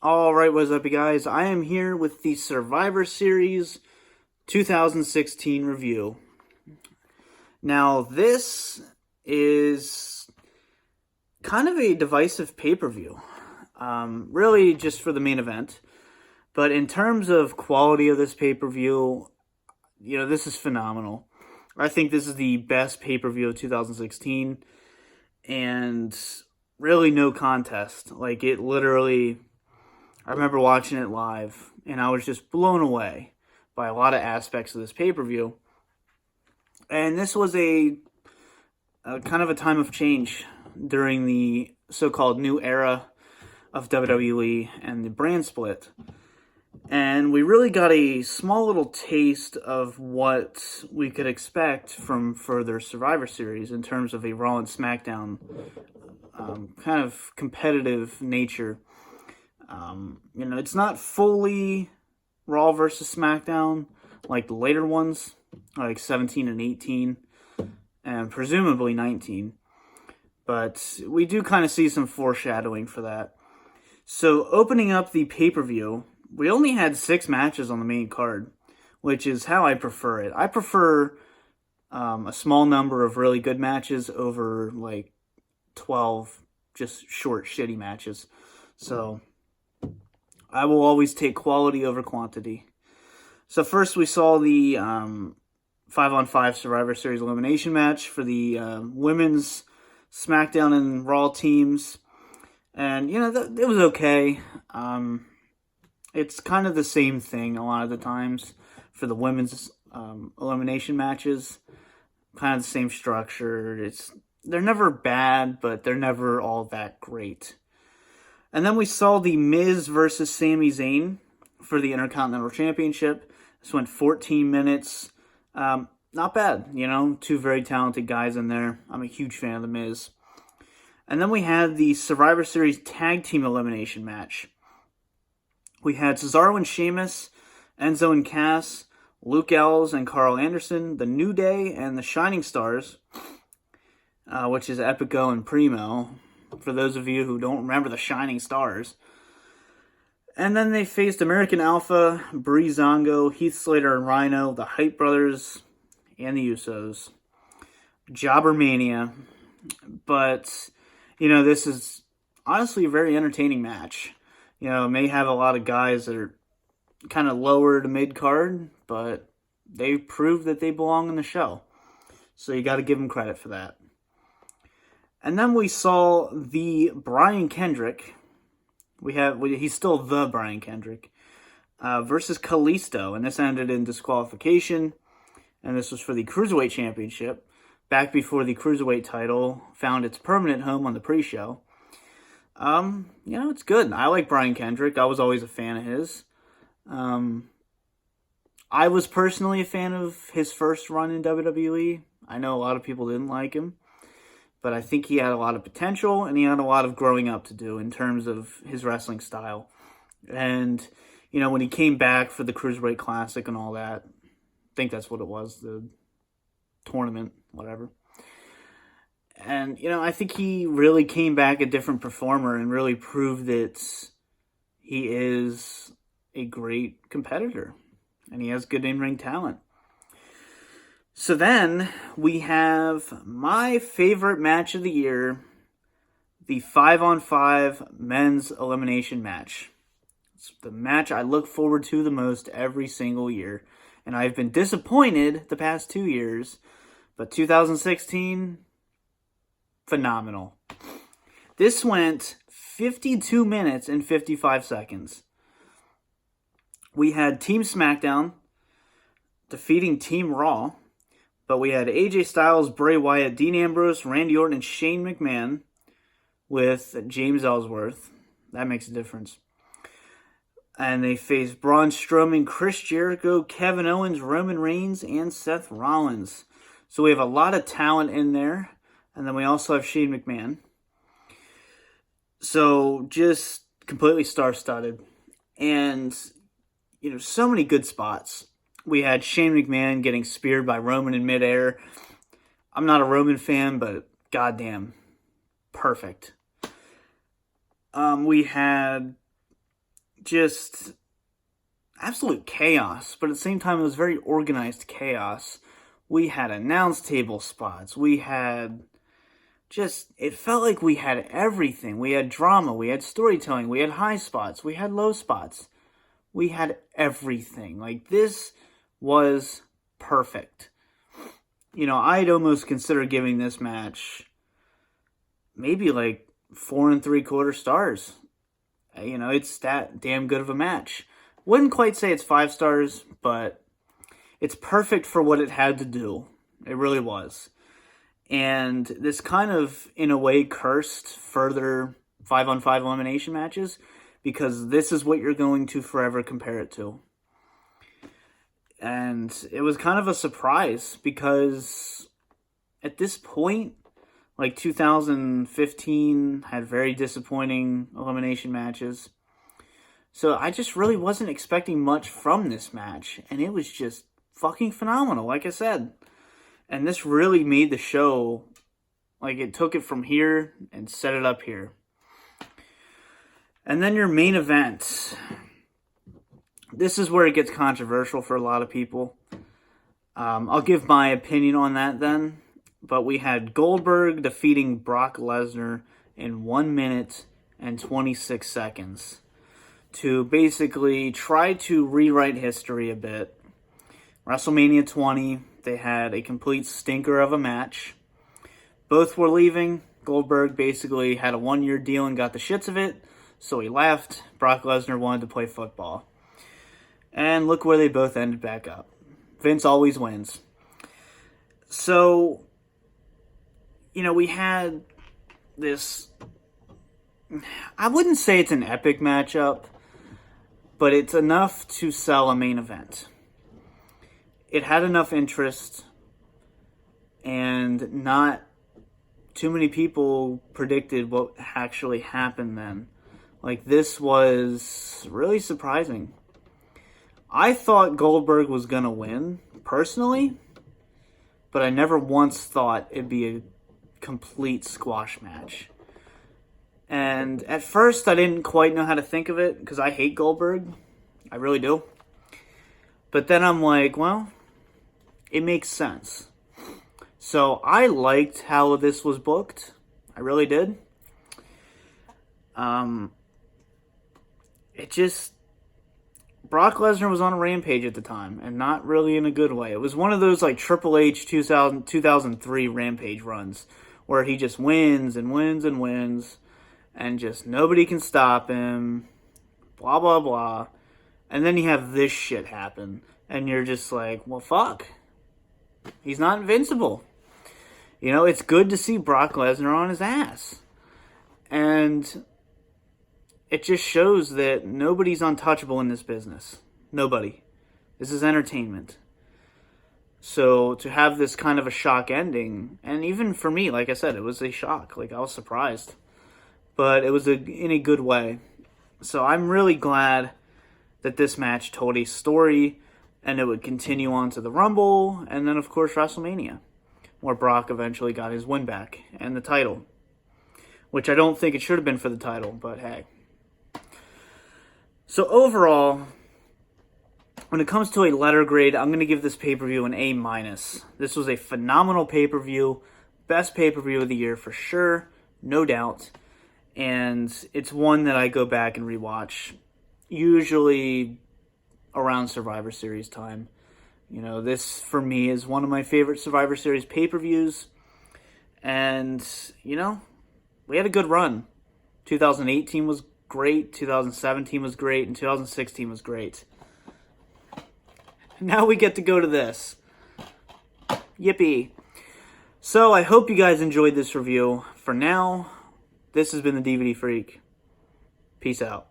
Alright, what's up, you guys? I am here with the Survivor Series 2016 review. Now, this is kind of a divisive pay-per-view. Really just for the main event. But in terms of quality of this pay-per-view, this is phenomenal. I think this is the best pay-per-view of 2016. And really no contest. Like, it literally... I remember watching it live, and I was just blown away by a lot of aspects of this pay-per-view. And this was a kind of a time of change during the so-called new era of WWE and the brand split. And we really got a small little taste of what we could expect from further Survivor Series in terms of a Raw and SmackDown kind of competitive nature. It's not fully Raw versus SmackDown like the later ones, like 17 and 18, and presumably 19. But we do kind of see some foreshadowing for that. So opening up the pay-per-view, we only had 6 matches on the main card, which is how I prefer it. I prefer a small number of really good matches over like 12 just short, shitty matches. So I will always take quality over quantity. So first we saw the 5-on-5 Survivor Series elimination match for the women's SmackDown and Raw teams. And, it was okay. It's kind of the same thing a lot of the times for the women's elimination matches. Kind of the same structure. They're never bad, but they're never all that great. And then we saw the Miz versus Sami Zayn for the Intercontinental Championship. This went 14 minutes. Not bad, 2 very talented guys in there. I'm a huge fan of the Miz. And then we had the Survivor Series Tag Team Elimination match. We had Cesaro and Sheamus, Enzo and Cass, Luke Gallows and Carl Anderson, The New Day, and the Shining Stars, which is Epico and Primo, for those of you who don't remember the Shining Stars. And then they faced American Alpha, Breezango, Heath Slater and Rhino, the Hype Brothers, and the Usos. Jobber Mania. But, this is honestly a very entertaining match. It may have a lot of guys that are kind of lower to mid-card, but they proved that they belong in the show. So you got to give them credit for that. And then we saw the Brian Kendrick. He's still the Brian Kendrick versus Kalisto, and this ended in disqualification. And this was for the Cruiserweight Championship, back before the Cruiserweight title found its permanent home on the pre-show. It's good. I like Brian Kendrick. I was always a fan of his. I was personally a fan of his first run in WWE. I know a lot of people didn't like him. But I think he had a lot of potential, and he had a lot of growing up to do in terms of his wrestling style. And, when he came back for the Cruiserweight Classic and all that, I think that's what it was, the tournament, whatever. And, I think he really came back a different performer and really proved that he is a great competitor. And he has good in-ring talent. So then we have my favorite match of the year, the 5-on-5 men's elimination match. It's the match I look forward to the most every single year. And I've been disappointed the past 2 years, but 2016, phenomenal. This went 52 minutes and 55 seconds. We had Team SmackDown defeating Team Raw. But we had AJ Styles, Bray Wyatt, Dean Ambrose, Randy Orton, and Shane McMahon with James Ellsworth. That makes a difference. And they faced Braun Strowman, Chris Jericho, Kevin Owens, Roman Reigns, and Seth Rollins. So we have a lot of talent in there. And then we also have Shane McMahon. So just completely star-studded. And, so many good spots. We had Shane McMahon getting speared by Roman in midair. I'm not a Roman fan, but goddamn, perfect. We had just absolute chaos, but at the same time, it was very organized chaos. We had announce table spots. We had it felt like we had everything. We had drama, we had storytelling, we had high spots, we had low spots. We had everything. Like, this was perfect. I'd almost consider giving this match maybe like 4 3/4 stars. It's that damn good of a match. Wouldn't quite say it's 5 stars, but it's perfect for what it had to do. It really was. And this kind of, in a way, cursed further 5-on-5 elimination matches, because this is what you're going to forever compare it to. And it was kind of a surprise, because at this point, like 2015 had very disappointing elimination matches. So I just really wasn't expecting much from this match, and it was just fucking phenomenal, like I said. And this really made the show, like, it took it from here and set it up here. And then your main event. This is where it gets controversial for a lot of people. I'll give my opinion on that then. But we had Goldberg defeating Brock Lesnar in 1 minute and 26 seconds to basically try to rewrite history a bit. WrestleMania 20, they had a complete stinker of a match. Both were leaving. Goldberg basically had a 1-year deal and got the shits of it, so he left. Brock Lesnar wanted to play football. And look where they both ended back up. Vince always wins. So, we had this, I wouldn't say it's an epic matchup, but it's enough to sell a main event. It had enough interest, and not too many people predicted what actually happened then. Like, this was really surprising. I thought Goldberg was going to win, personally, but I never once thought it'd be a complete squash match. And at first, I didn't quite know how to think of it, because I hate Goldberg. I really do. But then I'm like, well, it makes sense. So I liked how this was booked. I really did. Brock Lesnar was on a rampage at the time, and not really in a good way. It was one of those like Triple H 2003 rampage runs, where he just wins and wins and wins, and just nobody can stop him, blah, blah, blah. And then you have this shit happen, and you're just like, well, fuck. He's not invincible. It's good to see Brock Lesnar on his ass. And it just shows that nobody's untouchable in this business. Nobody. This is entertainment. So to have this kind of a shock ending, and even for me, like I said, it was a shock. Like, I was surprised. But it was in a good way. So I'm really glad that this match told a story, and it would continue on to the Rumble, and then, of course, WrestleMania, where Brock eventually got his win back and the title. Which I don't think it should have been for the title, but hey. So overall, when it comes to a letter grade, I'm going to give this pay-per-view an A-. This was a phenomenal pay-per-view. Best pay-per-view of the year for sure, no doubt. And it's one that I go back and rewatch, usually around Survivor Series time. This, for me, is one of my favorite Survivor Series pay-per-views. And, we had a good run. 2018 was great, 2017 was great, and 2016 was great. Now we get to go to this. Yippee. So, I hope you guys enjoyed this review. For now, this has been the DVD Freak. Peace out.